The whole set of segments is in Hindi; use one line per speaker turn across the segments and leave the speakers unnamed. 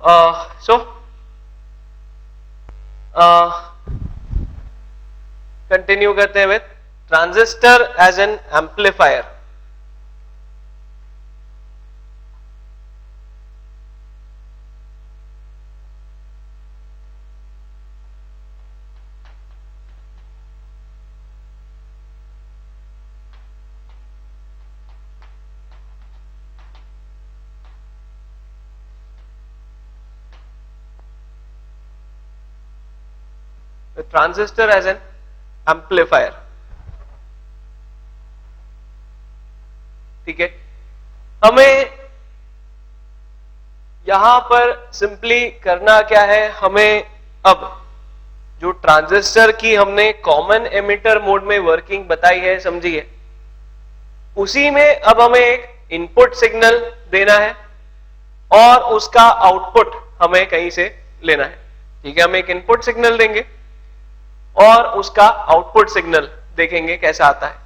सो कंटिन्यू करते हैं with transistor as an amplifier. Transistor as an amplifier. ठीक है, हमें यहां पर सिंपली करना क्या है, हमें अब जो ट्रांजिस्टर की हमने कॉमन एमिटर मोड में वर्किंग बताई है, समझी है, उसी में अब हमें एक इनपुट सिग्नल देना है और उसका आउटपुट हमें कहीं से लेना है. ठीक है, हम एक इनपुट सिग्नल देंगे और उसका आउटपुट सिग्नल देखेंगे कैसा आता है.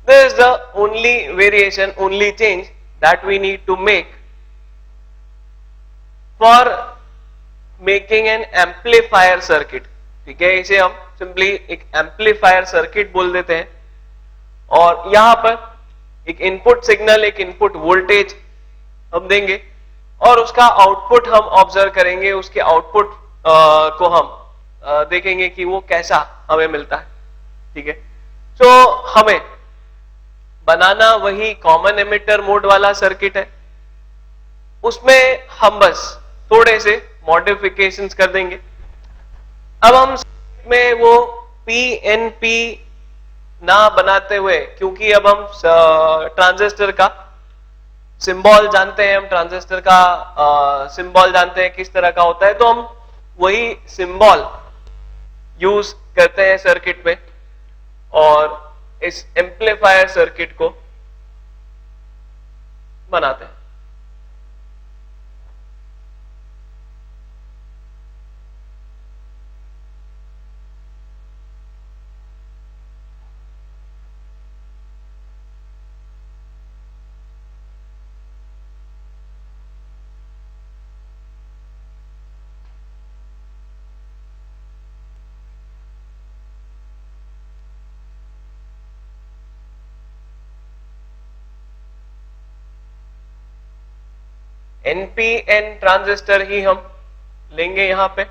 This is the only variation, only change that we need to make for making an amplifier circuit. ठीक है, इसे हम सिंपली एक एम्पलीफायर सर्किट बोल देते हैं और यहां पर एक इनपुट सिग्नल, एक इनपुट वोल्टेज हम देंगे और उसका आउटपुट हम ऑब्जर्व करेंगे. उसके आउटपुट को हम देखेंगे कि वो कैसा हमें मिलता है. ठीक है, तो हमें बनाना वही कॉमन एमिटर मोड वाला सर्किट है. उसमें हम बस थोड़े से मॉडिफिकेशंस कर देंगे. अब हम में वो पीएनपी ना बनाते हुए, क्योंकि अब हम ट्रांजिस्टर का सिंबल जानते हैं, हम ट्रांजिस्टर का सिंबल जानते हैं किस तरह का होता है, तो हम वही सिंबल यूज करते हैं सर्किट में और इस एम्पलीफायर सर्किट को बनाते हैं. एनपीएन ट्रांजिस्टर ही हम लेंगे यहां पे.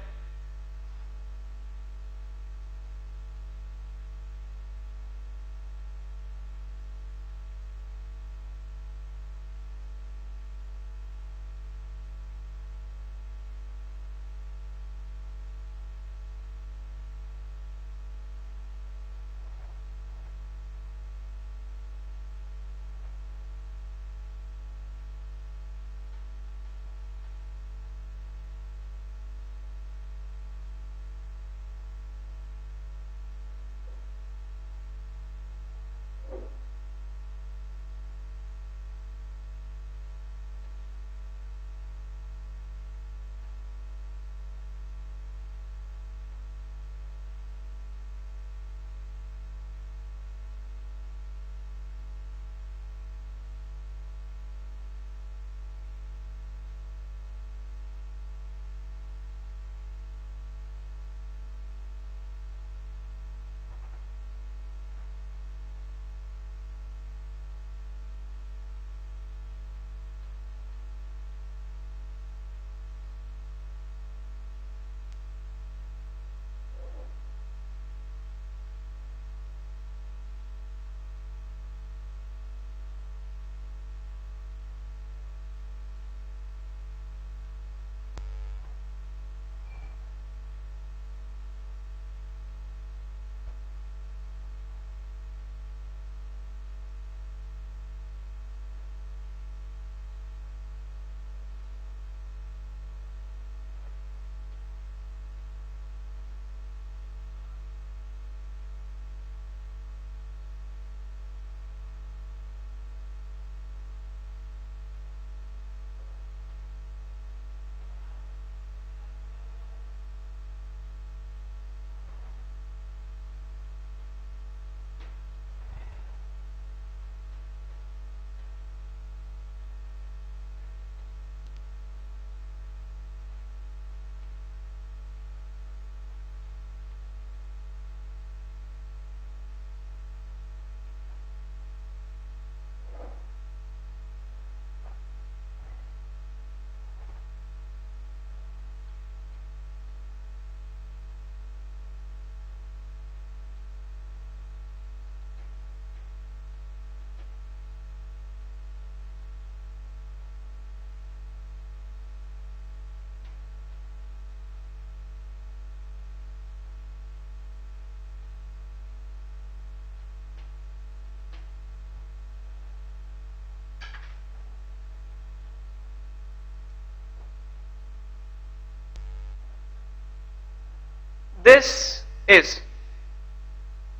this is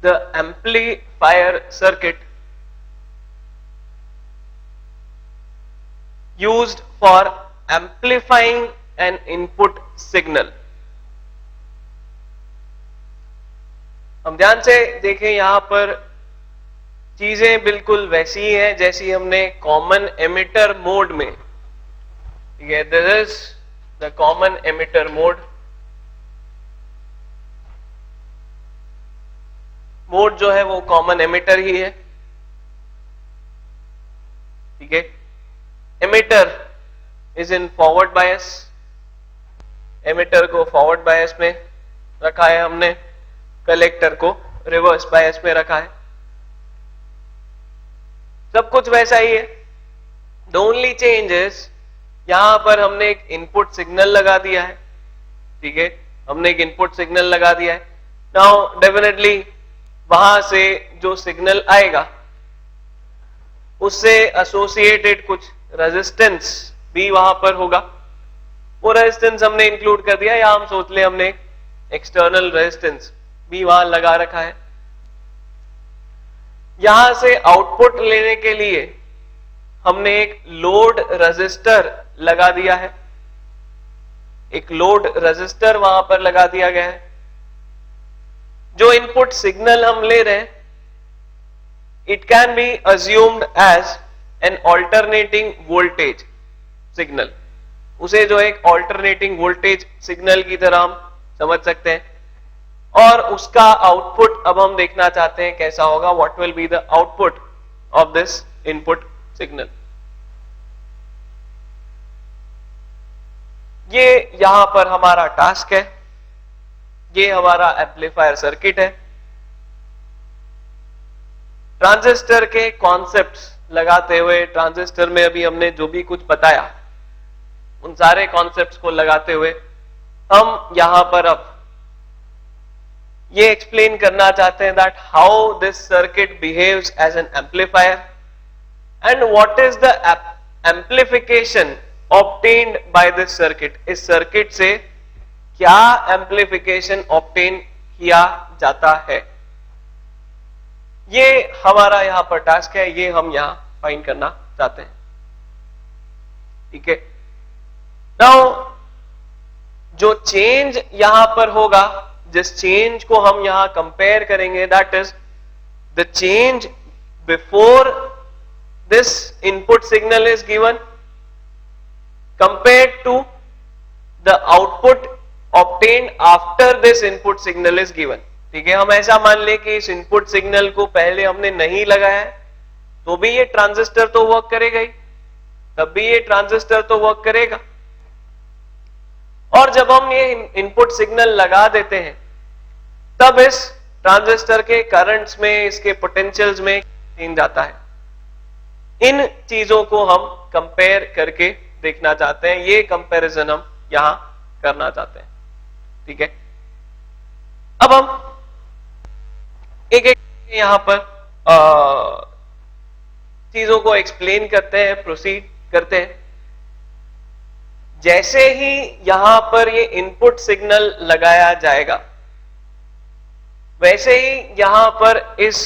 the amplifier circuit used for amplifying an input signal. हम ध्यान से देखें, यहां पर चीजें बिल्कुल वैसी ही हैं जैसी हमने कॉमन एमिटर मोड में, ठीक है, this is the common emitter mode. Mode जो है वो कॉमन एमिटर ही है, ठीक है. Emitter is in forward bias, emitter को फॉरवर्ड बायस में रखा है हमने, कलेक्टर को रिवर्स बायस में रखा है. सब कुछ वैसा ही है. द ओनली चेंज इज यहां पर हमने एक इनपुट सिग्नल लगा दिया है, ठीक है, हमने एक इनपुट सिग्नल लगा दिया है. नाउ डेफिनेटली वहां से जो सिग्नल आएगा उससे एसोसिएटेड कुछ रेजिस्टेंस भी वहां पर होगा. वो रेजिस्टेंस हमने इंक्लूड कर दिया, या हम सोच ले हमने एक्सटर्नल रेजिस्टेंस भी वहां लगा रखा है. यहां से आउटपुट लेने के लिए हमने एक लोड रेजिस्टर लगा दिया है, एक लोड रेजिस्टर वहां पर लगा दिया गया है. जो इनपुट सिग्नल हम ले रहे हैं, it can be assumed as an alternating voltage signal. उसे जो एक ऑल्टरनेटिंग वोल्टेज सिग्नल की तरह हम समझ सकते हैं. और उसका आउटपुट अब हम देखना चाहते हैं कैसा होगा. What will be the output of this input signal. ये यहां पर हमारा टास्क है, ये हमारा एम्पलीफायर सर्किट है. ट्रांजिस्टर के कॉन्सेप्ट्स लगाते हुए, ट्रांजिस्टर में अभी हमने जो भी कुछ बताया उन सारे कॉन्सेप्ट्स को लगाते हुए हम यहां पर अब ये एक्सप्लेन करना चाहते हैं that how this circuit behaves as an amplifier and what is the amplification obtained by this circuit. इस सर्किट से क्या एम्प्लीफिकेशन ऑब्टेन किया जाता है, ये हमारा यहां पर टास्क है, ये हम यहां फाइंड करना चाहते हैं. ठीक है. नाउ जो चेंज यहां पर होगा, जिस चेंज को हम यहां कंपेयर करेंगे, that is the change before this input signal is given compared to the output obtained after this input signal is given. ठीक है, हम ऐसा मान ले कि इस इनपुट सिग्नल को पहले हमने नहीं लगाया है तो भी ये ट्रांजिस्टर तो वर्क करेगा ही, तब भी ये ट्रांजिस्टर तो वर्क करेगा. और जब हम ये इनपुट सिग्नल लगा देते हैं तब इस ट्रांजिस्टर के करंट्स में, इसके पोटेंशियल्स में चेंज आता है. इन चीजों को हम कंपेयर करके देखना चाहते हैं, ये कंपैरिजन हम यहां करना चाहते हैं. ठीक है. अब हम एक एक यहां पर चीजों को एक्सप्लेन करते हैं, प्रोसीड करते हैं. जैसे ही यहां पर ये इनपुट सिग्नल लगाया जाएगा वैसे ही यहां पर इस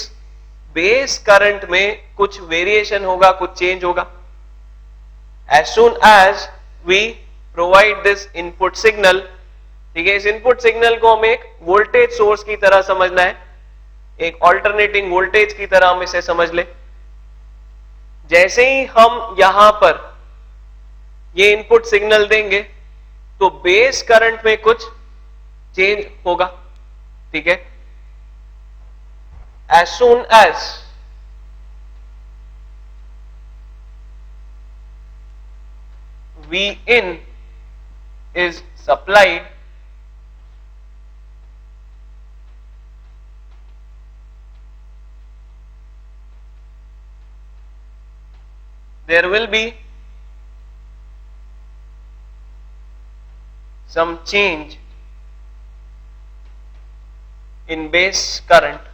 बेस करंट में कुछ वेरिएशन होगा, कुछ चेंज होगा. As soon as we provide this input signal, ठीक है, इस इनपुट सिग्नल को हम एक वोल्टेज सोर्स की तरह समझना है, एक ऑल्टरनेटिंग वोल्टेज की तरह हम इसे समझ ले. जैसे ही हम यहां पर ये इनपुट सिग्नल देंगे तो बेस करंट में कुछ चेंज होगा. ठीक है. As soon as Vin is supplied, there will be some change in base current,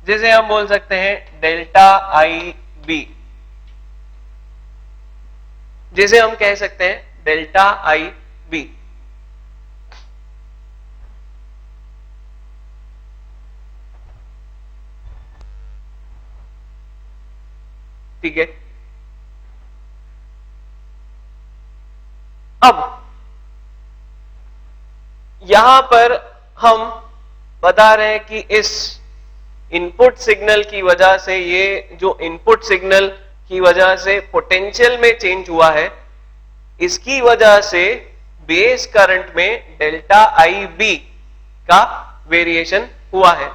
जिसे हम बोल सकते हैं डेल्टा आई बी, जिसे हम कह सकते हैं डेल्टा आई बी। ठीक है, अब यहां पर हम बता रहे हैं कि इस इनपुट सिग्नल की वजह से, ये जो इनपुट सिग्नल की वजह से पोटेंशियल में चेंज हुआ है, इसकी वजह से बेस करंट में डेल्टा आई बी का वेरिएशन हुआ है।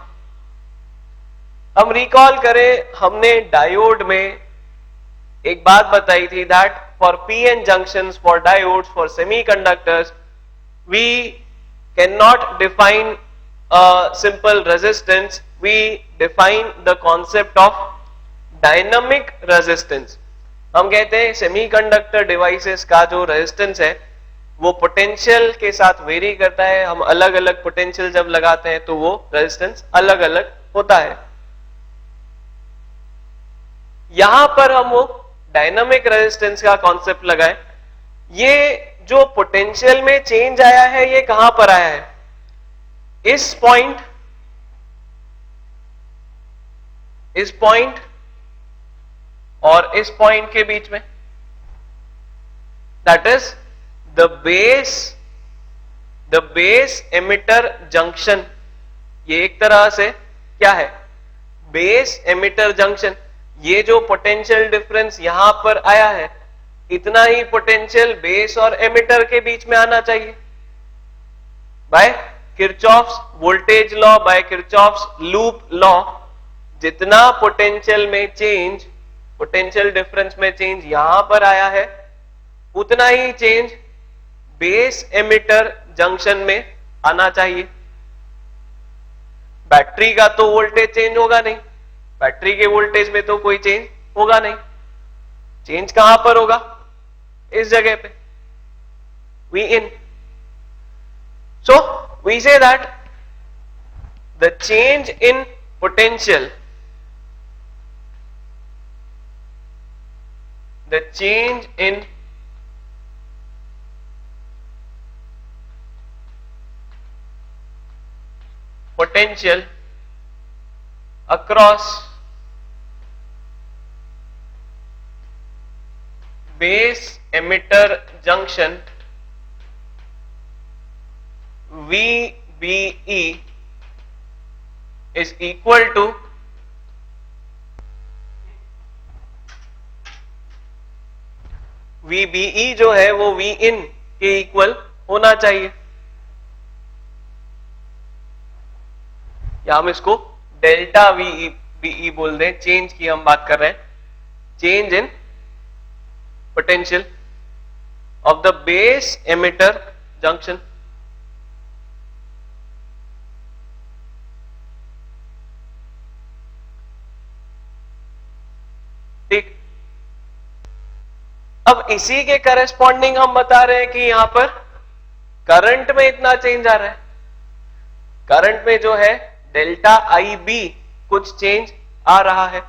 हम रिकॉल करें, हमने डायोड में एक बात बताई थी that for PN junctions, for diodes, for semiconductors, we can not define a simple resistance, we define the concept of dynamic resistance। हम कहते हैं सेमीकंडक्टर डिवाइसेस का जो रेजिस्टेंस है वो पोटेंशियल के साथ वेरी करता है। हम अलग अलग पोटेंशियल जब लगाते हैं तो वो रेजिस्टेंस अलग अलग होता है। यहां पर हम वो डायनामिक रेजिस्टेंस का कॉन्सेप्ट लगाए। ये जो पोटेंशियल में चेंज आया है ये कहां पर आया है? इस पॉइंट और इस पॉइंट के बीच में, that is the base emitter junction. ये एक तरह से क्या है? Base emitter junction. ये जो पोटेंशियल डिफरेंस यहां पर आया है, इतना ही पोटेंशियल बेस और एमिटर के बीच में आना चाहिए। By Kirchhoff's voltage law, by Kirchhoff's loop law, जितना पोटेंशियल में चेंज, पोटेंशियल डिफरेंस में चेंज यहां पर आया है, उतना ही चेंज बेस एमिटर जंक्शन में आना चाहिए। बैटरी का तो वोल्टेज चेंज होगा नहीं, बैटरी के वोल्टेज में तो कोई चेंज होगा नहीं। चेंज कहां पर होगा? इस जगह पे, V in. So we say that the change in potential, the change in potential across base emitter junction VBE is equal to VBE जो है वो V in के इक्वल होना चाहिए, या हम इसको डेल्टा VBE बोल दें। चेंज की हम बात कर रहे हैं, change in potential of the base emitter junction. ठीक, अब इसी के करस्पॉन्डिंग हम बता रहे हैं कि यहां पर करंट में इतना चेंज आ रहा है। करंट में जो है डेल्टा आई बी कुछ चेंज आ रहा है।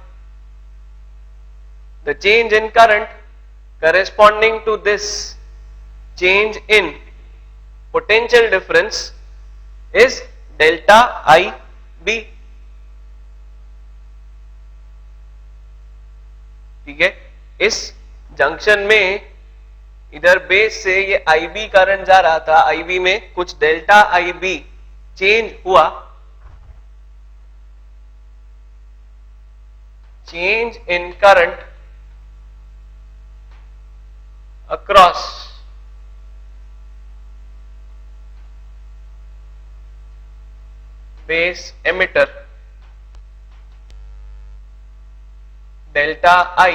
The change in current corresponding to this change in potential difference is delta I B. ठीक है, इस जंक्शन में इधर बेस से ये आईबी करंट जा रहा था, आईबी में कुछ डेल्टा आईबी चेंज हुआ। Change in current across base emitter delta I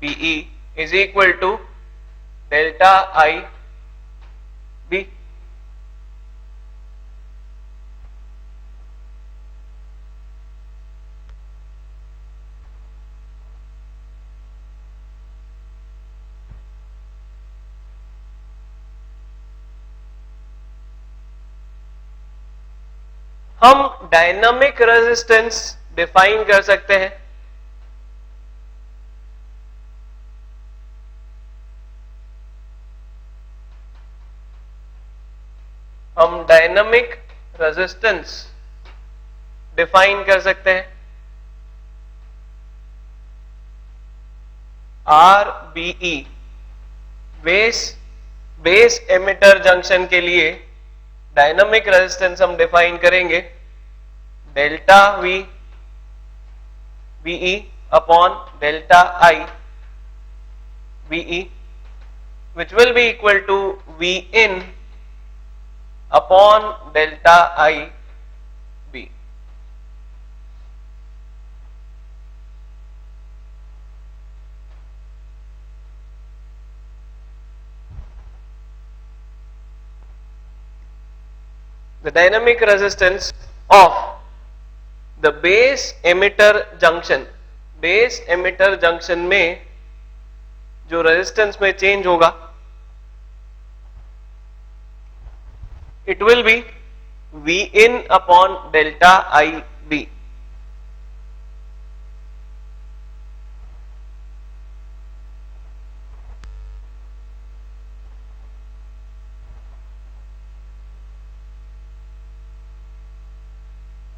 BE is equal to delta I B। हम डायनामिक रेजिस्टेंस डिफाइन कर सकते हैं। डायनामिक रेजिस्टेंस डिफाइन कर सकते हैं। RBE बेस एमिटर जंक्शन के लिए डायनामिक रेजिस्टेंस हम डिफाइन करेंगे delta VE upon delta I VE which will be equal to Vin upon delta IB. The dynamic resistance of the base emitter junction में जो रेजिस्टेंस में चेंज होगा it will be Vin upon delta IB.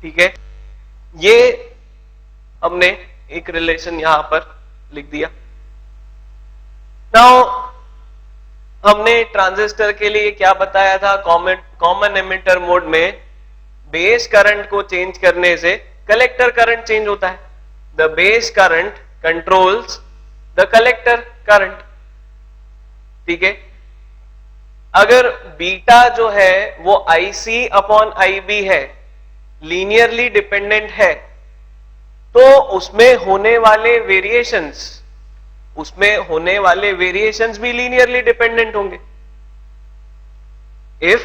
ठीक है, ये हमने एक रिलेशन यहां पर लिख दिया। नाउ हमने ट्रांजिस्टर के लिए क्या बताया था, कॉमन एमिटर मोड में बेस करंट को चेंज करने से कलेक्टर करंट चेंज होता है। The base current controls the collector current. ठीक है, अगर बीटा जो है वो IC अपॉन IB है, लीनियरली डिपेंडेंट है, तो उसमें होने वाले वेरिएशंस भी लीनियरली डिपेंडेंट होंगे। If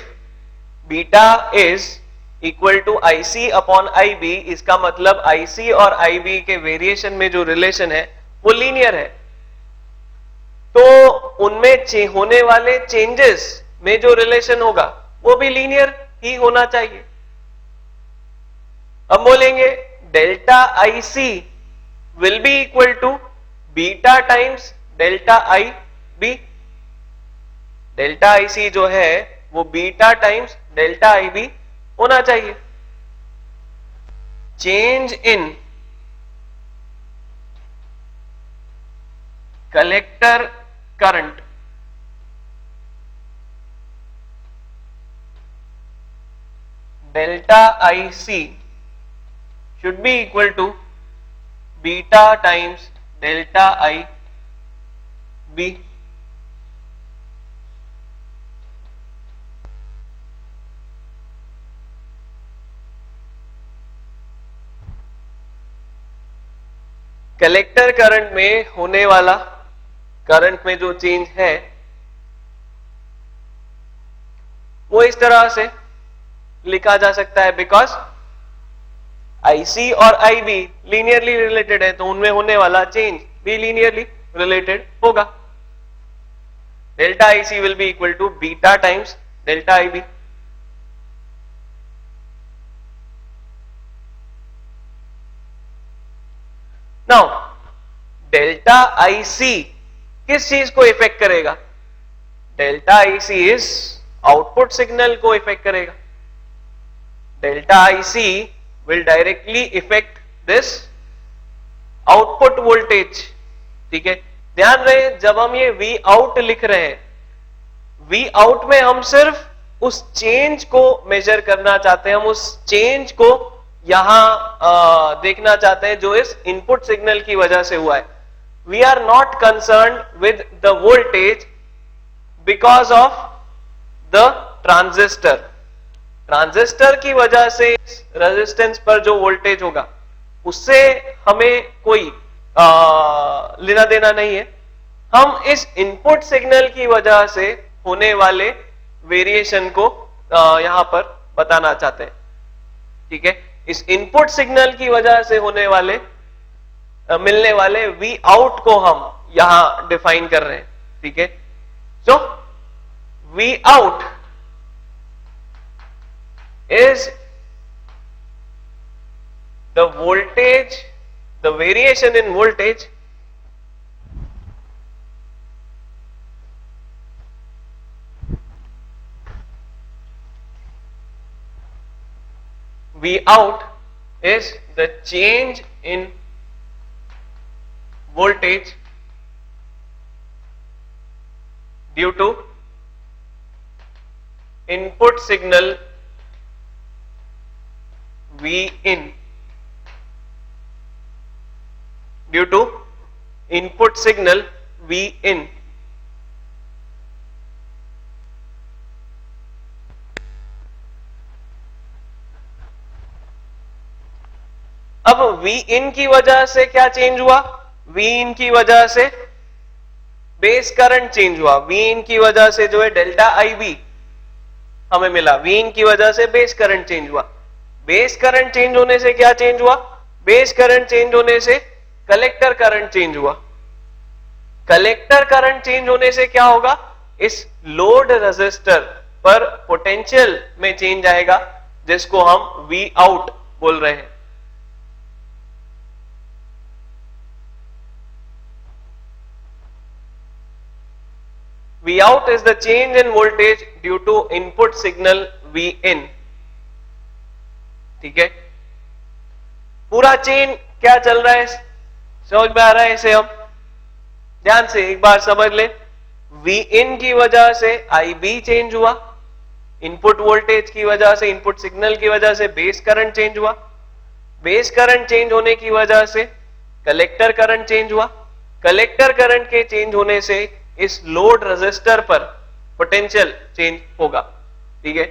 beta is equal to IC upon IB, इसका मतलब IC और IB के वेरिएशन में जो रिलेशन है वो लीनियर है, तो उनमें होने वाले चेंजेस में जो रिलेशन होगा वो भी लीनियर ही होना चाहिए। हम बोलेंगे delta IC will be equal to beta times delta IB। Delta IC जो है वो बीटा टाइम्स डेल्टा IB होना चाहिए। Change in collector current delta IC should be equal to beta times delta IB. Collector current में होने वाला करंट में जो चेंज है वो इस तरह से लिखा जा सकता है, बिकॉज IC और IB लीनियरली रिलेटेड है, तो उनमें होने वाला चेंज भी लीनियरली रिलेटेड होगा। Delta IC will be equal to beta times delta IB। Now delta IC किस चीज को इफेक्ट करेगा? डेल्टा IC इस आउटपुट सिग्नल को इफेक्ट करेगा। Delta IC will directly affect this output voltage। ठीक है, ध्यान रहे जब हम ये V out लिख रहे हैं, V out में हम सिर्फ उस चेंज को मेजर करना चाहते हैं, हम उस चेंज को यहां देखना चाहते हैं जो इस इनपुट सिग्नल की वजह से हुआ है। We are not concern with the voltage because of the transistor. Transistor की वजह से रेजिस्टेंस पर जो वोल्टेज होगा उससे हमें कोई लेना देना नहीं है। हम इस इनपुट सिग्नल की वजह से होने वाले वेरिएशन को यहां पर बताना चाहते हैं। ठीक है, इस इनपुट सिग्नल की वजह से होने वाले मिलने वाले V आउट को हम यहां डिफाइन कर रहे हैं। ठीक है, सो V out is the voltage, the variation in voltage V out is the change in voltage due to input signal V in, due to input signal V in. अब V in की वजह से क्या चेंज हुआ? V in की वजह से बेस करंट चेंज हुआ। V in की वजह से जो है डेल्टा IB हमें मिला। V in की वजह से बेस करंट चेंज हुआ। बेस करंट चेंज होने से क्या चेंज हुआ? बेस करंट चेंज होने से कलेक्टर करंट चेंज हुआ। कलेक्टर करंट चेंज होने से क्या होगा? इस लोड रेजिस्टर पर पोटेंशियल में चेंज आएगा, जिसको हम V out बोल रहे हैं। V out is the change in voltage due to input signal V in। ठीक है, पूरा चेन क्या चल रहा है समझ में आ रहा है? इसे हम ध्यान से एक बार समझ ले। V in की वजह से IB चेंज हुआ, इनपुट वोल्टेज की वजह से, इनपुट सिग्नल की वजह से बेस करंट चेंज हुआ। बेस करंट चेंज होने की वजह से कलेक्टर करंट चेंज हुआ। कलेक्टर करंट के चेंज होने से इस लोड रेजिस्टर पर पोटेंशियल चेंज होगा। ठीक है,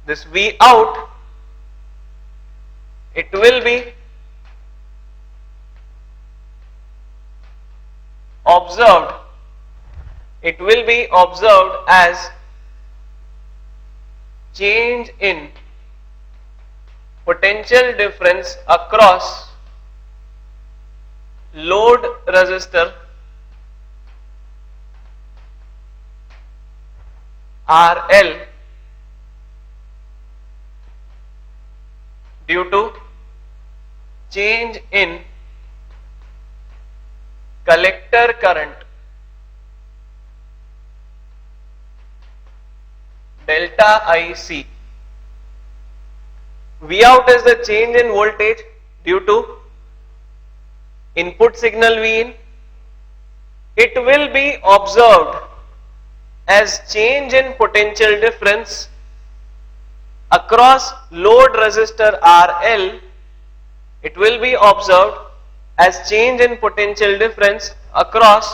this V out it will be observed as change in potential difference across load resistor RL due to change in collector current delta IC. V out is the change in voltage due to input signal V in. It will be observed as change in potential difference across load resistor RL. It will be observed as change in potential difference across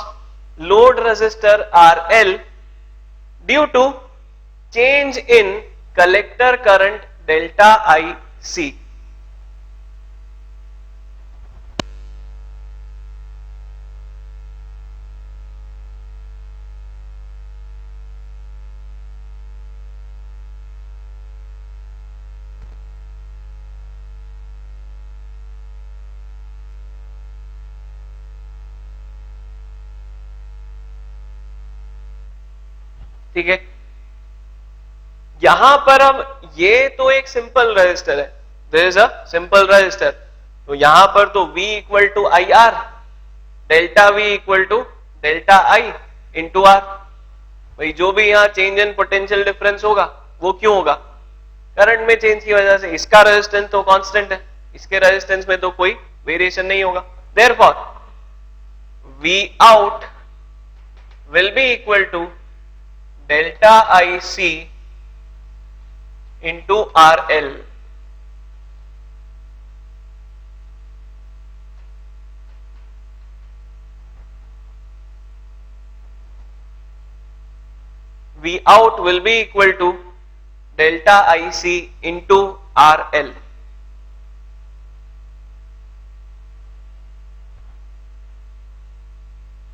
load resistor RL due to change in collector current delta IC. ठीक है, यहां पर अब ये तो एक सिंपल रजिस्टर है, there is a simple resistor, तो यहां पर तो V equal to I R, delta V equal to delta I into R. भाई जो भी यहां चेंज इन पोटेंशियल डिफरेंस होगा वो क्यों होगा? करंट में चेंज की वजह से। इसका रेजिस्टेंस तो कांस्टेंट है, इसके रेजिस्टेंस में तो कोई वेरिएशन नहीं होगा। Therefore V out will be equal to delta IC into RL। V out will be equal to delta IC into RL।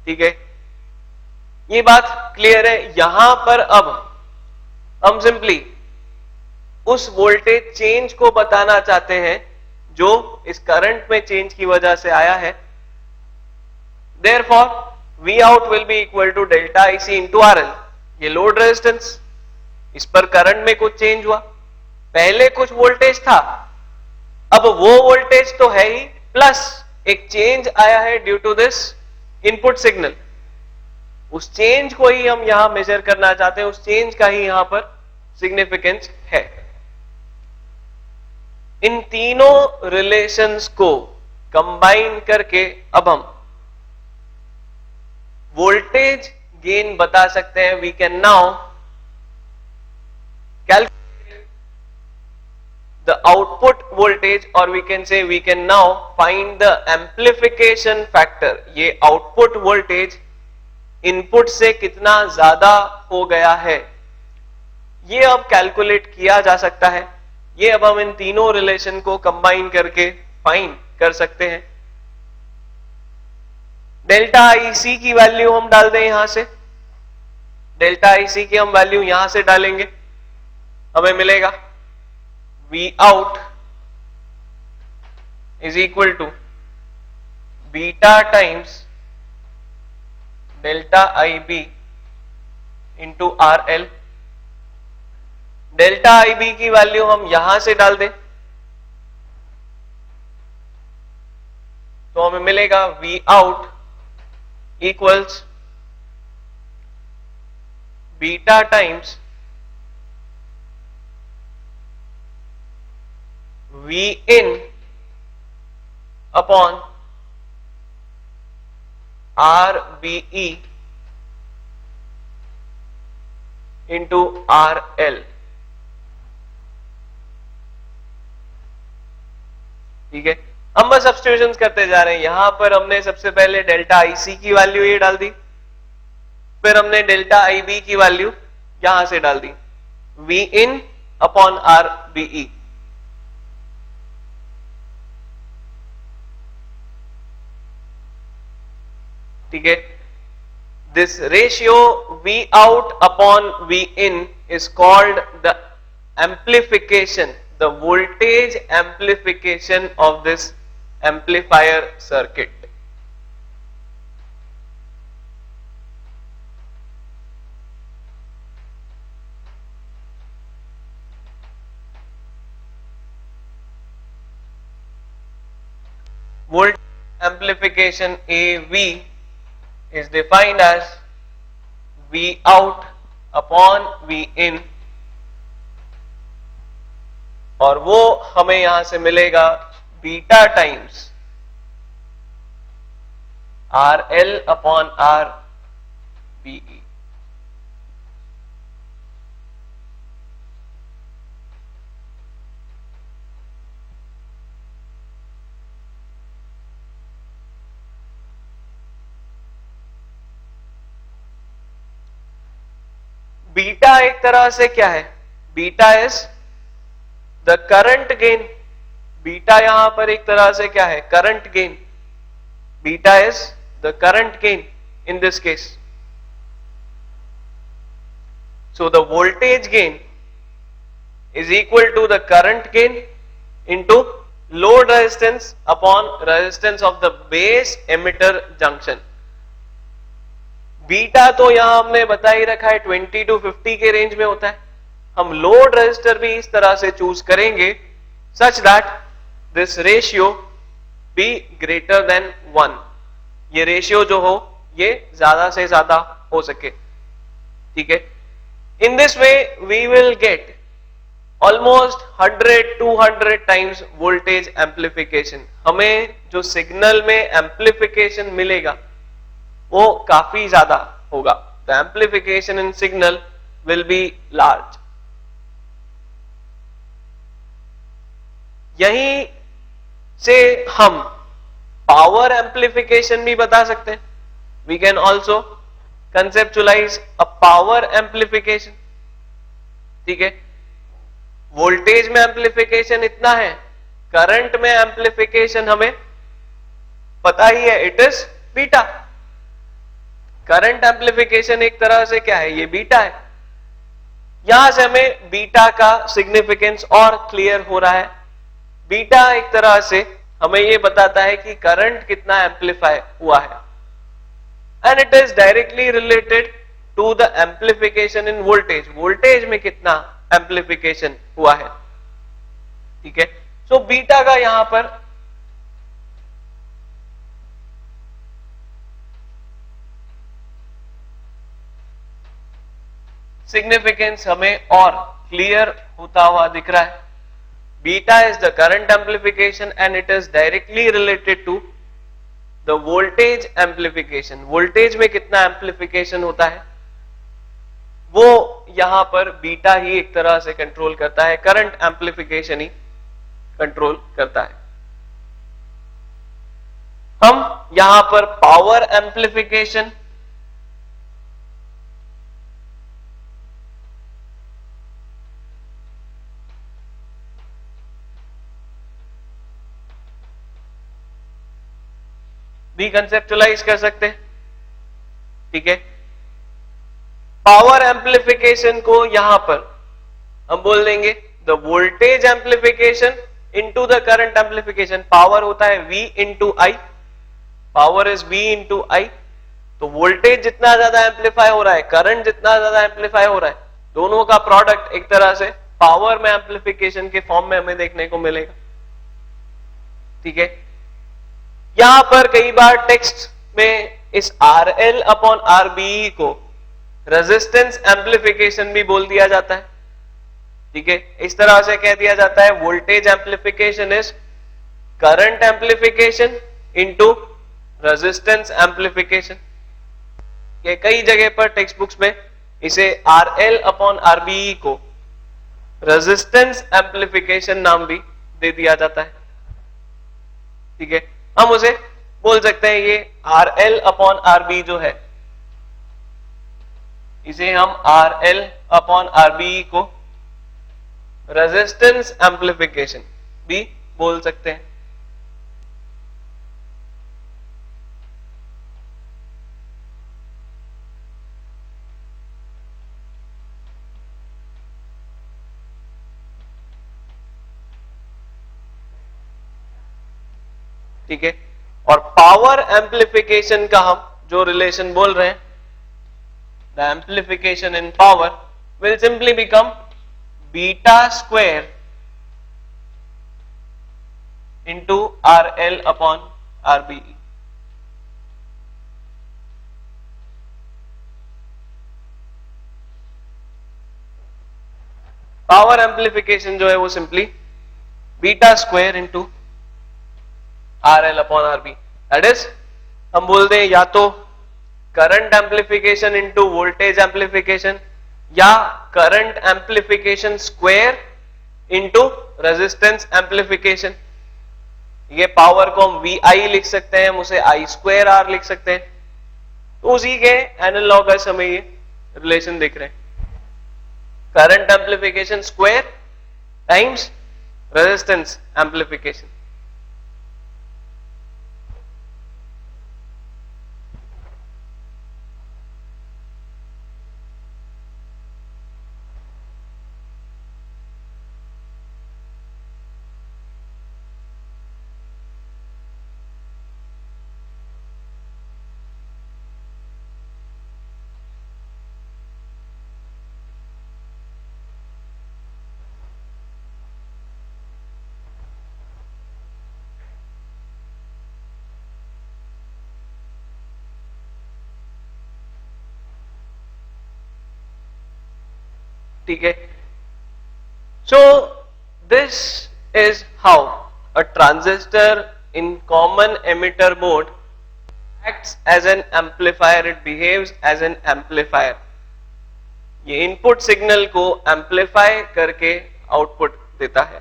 ठीक है, ये बात क्लियर है। यहां पर अब हम सिंपली उस वोल्टेज चेंज को बताना चाहते हैं जो इस करंट में चेंज की वजह से आया है। Therefore V out will be equal to delta IC into RL। ये लोड रेजिस्टेंस, इस पर करंट में कुछ चेंज हुआ, पहले कुछ वोल्टेज था, अब वो वोल्टेज तो है ही, प्लस एक चेंज आया है due to this input signal. उस चेंज को ही हम यहां मेजर करना चाहते हैं, उस चेंज का ही यहां पर सिग्निफिकेंस है। इन तीनों रिलेशंस को कंबाइन करके अब हम वोल्टेज गेन बता सकते हैं. We can now calculate the output voltage, or we can say we can now find the amplification factor. ये आउटपुट वोल्टेज इनपुट से कितना ज्यादा हो गया है ये अब कैलकुलेट किया जा सकता है. ये अब हम इन तीनों रिलेशन को कंबाइन करके फाइंड कर सकते हैं. डेल्टा आईसी की वैल्यू हम डाल दें यहां से. डेल्टा आईसी की हम वैल्यू यहां से डालेंगे, हमें मिलेगा V out is equal to beta times delta IB into RL. Delta IB की वैल्यू हम यहां से डाल दें तो हमें मिलेगा V out equals beta times V in upon RBE into RL. ठीक है, हम बस सब्स्टिट्यूशन करते जा रहे हैं. यहां पर हमने सबसे पहले डेल्टा आईसी की वैल्यू ये डाल दी, फिर हमने डेल्टा आईबी की वैल्यू यहां से डाल दी. V in upon RBE. ठीक है, this ratio V out upon V in is called the amplification, the voltage amplification of this amplifier circuit. Voltage amplification AV is defined as V out upon V in, और वो हमें यहां से मिलेगा beta times RL upon RBE. Beta एक तरह से क्या है, beta is the current gain. Beta यहां पर एक तरह से क्या है, current gain. Beta is the current gain in this case. So the voltage gain is equal to the current gain into load resistance upon resistance of the base emitter junction. Beta तो यहां हमने बता ही रखा है 20 to 50 के रेंज में होता है. हम लोड रेजिस्टर भी इस तरह से चूज करेंगे such that this ratio be greater than 1. ये रेशियो जो हो ये ज्यादा से ज्यादा हो सके. ठीक है, in this way we will get almost 100-200 times voltage amplification. हमें जो सिग्नल में एम्प्लीफिकेशन मिलेगा वो काफी ज्यादा होगा. The amplification in signal will be large. यहीं से हम पावर एम्प्लीफिकेशन भी बता सकते हैं. We can also conceptualize a power amplification. ठीक है, वोल्टेज में एम्प्लीफिकेशन इतना है, करंट में एम्प्लीफिकेशन हमें पता ही है, it is beta. Current amplification एक तरह से क्या है, ये बीटा है. यहां से हमें बीटा का सिग्निफिकेंस और क्लियर हो रहा है. बीटा एक तरह से हमें ये बताता है कि करंट कितना एम्प्लीफाई हुआ है, and it is directly related to the amplification in voltage. Voltage में कितना एम्प्लीफिकेशन हुआ है. ठीक है, सो बीटा का यहां पर सिग्निफिकेंस हमें और क्लियर होता हुआ दिख रहा है. Beta is the current amplification and it is directly related to the voltage amplification. Voltage में कितना एम्प्लीफिकेशन होता है वो यहां पर बीटा ही एक तरह से कंट्रोल करता है, करंट एम्प्लीफिकेशन ही कंट्रोल करता है। हम यहां पर पावर एम्प्लीफिकेशन भी कंसेप्चुलाइज कर सकते हैं, ठीक है। पावर एम्प्लीफिकेशन को यहां पर हम बोल देंगे the voltage amplification into the current amplification. Power होता है V into I, power is V into I. तो वोल्टेज जितना ज्यादा एम्प्लीफाई हो रहा है, करंट जितना ज्यादा एम्प्लीफाई हो रहा है, दोनों का प्रोडक्ट एक तरह से पावर में एम्प्लीफिकेशन के फॉर्म में हमें देखने को मिलेगा, ठीक है। यहां पर कई बार टेक्स्ट में इस RL अपॉन RBE को रेजिस्टेंस एम्प्लीफिकेशन भी बोल दिया जाता है, ठीक है। इस तरह से कह दिया जाता है voltage amplification is current amplification into resistance amplification. ये कई जगह पर टेक्स्ट बुक्स में इसे RL अपॉन RBE को रेजिस्टेंस एम्प्लीफिकेशन नाम भी दे दिया जाता है, ठीक है। हम उसे बोल सकते हैं ये RL अपॉन RB जो है, इसे हम RL अपॉन RBE को रेजिस्टेंस एम्प्लीफिकेशन भी बोल सकते हैं। ठीक है। और पावर एम्प्लीफिकेशन का हम जो रिलेशन बोल रहे हैं, the amplification in power will simply become beta square into RL upon RBE। Power amplification जो है वो simply beta square into RL upon RB। That is हम बोल दें या तो current amplification into voltage amplification या current amplification square into resistance amplification. ये पावर को हम VI लिख सकते हैं, हम उसे I स्क्वायर R लिख सकते हैं। तो उसी के एनालॉगस हमें ये रिलेशन दिख रहे हैं, current amplification square times resistance amplification. ठीक है। So this is how a transistor in common emitter mode acts as an amplifier. It behaves as an amplifier. ये इनपुट सिग्नल को एम्पलीफाई करके आउटपुट देता है,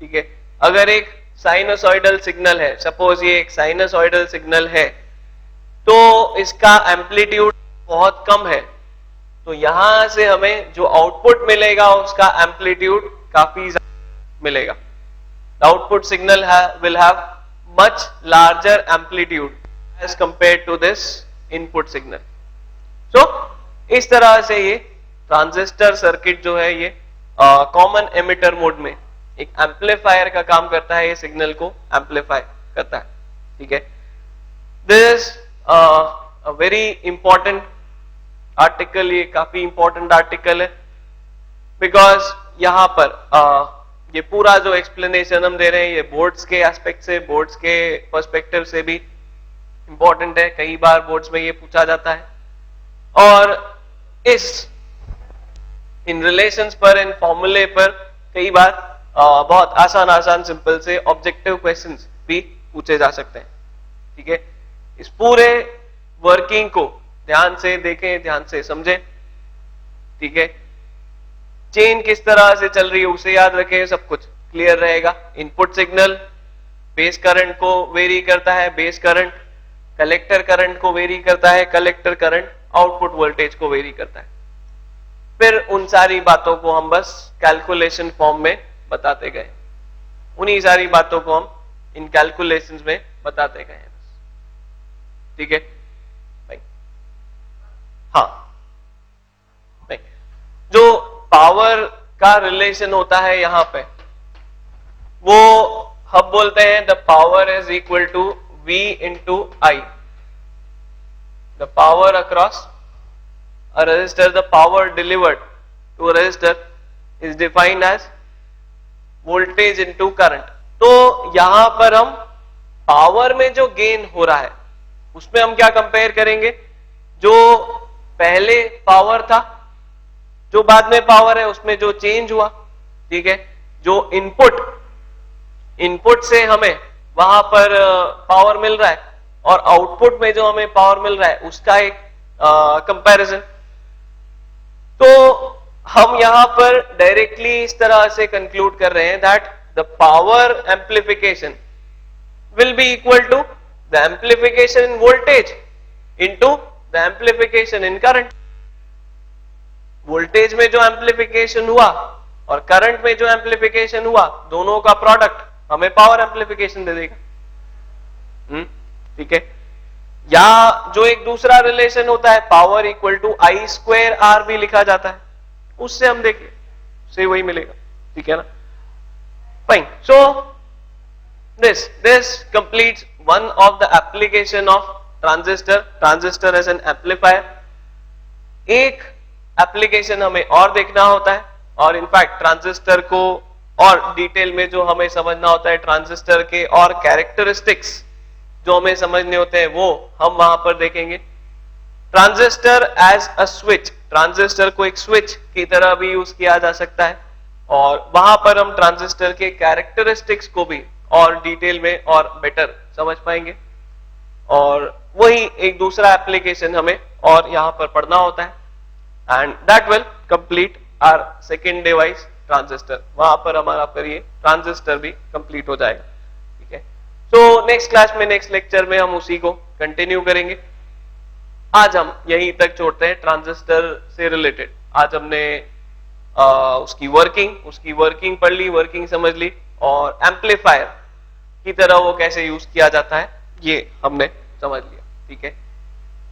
ठीक है। अगर एक साइनोसॉइडल सिग्नल है, सपोज ये एक साइनोसॉइडल सिग्नल है, तो इसका एम्पलीट्यूड बहुत कम है, तो यहां से हमें जो आउटपुट मिलेगा उसका एम्पलीट्यूड काफी ज्यादा मिलेगा। The output signal will have much larger amplitude as compare to this input signal. So इस तरह से ये ट्रांजिस्टर सर्किट जो है ये कॉमन एमिटर मोड में एक एम्पलीफायर का काम करता है, ये सिग्नल को एम्पलीफाई करता है, ठीक है। This a very important article, ये काफी इंपॉर्टेंट आर्टिकल है, बिकॉज यहां पर ये पूरा जो एक्सप्लेनेशन हम दे रहे हैं ये बोर्ड्स के एस्पेक्ट से, बोर्ड्स के पर्सपेक्टिव से भी इंपॉर्टेंट है। कई बार बोर्ड्स में ये पूछा जाता है, और इन रिलेशंस पर, इन फॉर्मूले पर कई बार बहुत आसान आसान सिंपल से ऑब्जेक्टिव क्वेश्चंस भी पूछे जा सकते हैं। ठीक है, इस पूरे वर्किंग को ध्यान से देखें, ध्यान से समझें। ठीक है, चेन किस तरह से चल रही है उसे याद रखें, सब कुछ क्लियर रहेगा। इनपुट सिग्नल बेस करंट को वेरी करता है, बेस करंट कलेक्टर करंट को वेरी करता है, कलेक्टर करंट आउटपुट वोल्टेज को वेरी करता है। फिर उन सारी बातों को हम बस कैलकुलेशन फॉर्म में बताते गए, उन्हीं सारी बातों को हम इन कैलकुलेशंस में बताते गए हैं बस। ठीक है भाई, हाँ नहीं, जो पावर का रिलेशन होता है यहां पे, वो हम बोलते हैं the power is equal to V into I. The power across a resistor, the power delivered to a resistor is defined as voltage into current. तो यहां पर हम पावर में जो गेन हो रहा है उसमें हम क्या कंपेयर करेंगे, जो पहले पावर था, जो बाद में पावर है, उसमें जो चेंज हुआ। ठीक है, जो इनपुट से हमें वहां पर पावर मिल रहा है और आउटपुट में जो हमें पावर मिल रहा है उसका एक कंपैरिजन। तो हम यहां पर डायरेक्टली इस तरह से कंक्लूड कर रहे हैं that the power amplification will be equal to the amplification in voltage into the amplification in current. Voltage में जो एम्प्लीफिकेशन हुआ और करंट में जो एम्प्लीफिकेशन हुआ, दोनों का प्रोडक्ट हमें पावर एम्प्लीफिकेशन दे देगा। ठीक है, या जो एक दूसरा रिलेशन होता है power equal to I square R भी लिखा जाता है, उससे हम देखें, उससे वही मिलेगा। ठीक है ना, fine. So this completes one of the application of transistor as an amplifier. एक एप्लीकेशन हमें और देखना होता है, और इनफैक्ट ट्रांजिस्टर को और डिटेल में जो हमें समझना होता है, ट्रांजिस्टर के और कैरेक्टरिस्टिक्स जो हमें समझने होते हैं, वो हम वहां पर देखेंगे। Transistor as a switch, transistor को एक स्विच की तरह भी यूज किया जा सकता है, और वहां पर हम ट्रांजिस्टर के कैरेक्टरिस्टिक्स को भी और डिटेल में और बेटर समझ पाएंगे। और वही एक दूसरा एप्लीकेशन हमें और यहां पर पढ़ना होता है, and that will complete our second device transistor. वहां पर हमारा फिर ये ट्रांजिस्टर भी कंप्लीट हो जाएगा। ठीक है, तो नेक्स्ट क्लास में, नेक्स्ट लेक्चर में हम उसी को कंटिन्यू करेंगे। आज हम यहीं तक छोड़ते हैं ट्रांजिस्टर से रिलेटेड। आज हमने उसकी वर्किंग पढ़ ली, वर्किंग समझ ली, और एम्पलीफायर की तरह वो कैसे यूज किया जाता है ये हमने समझ लिया। ठीक है,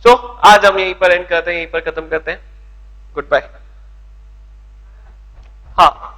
सो आज हम यहीं पर एंड करते हैं, यहीं पर खत्म करते हैं। Goodbye. हाँ।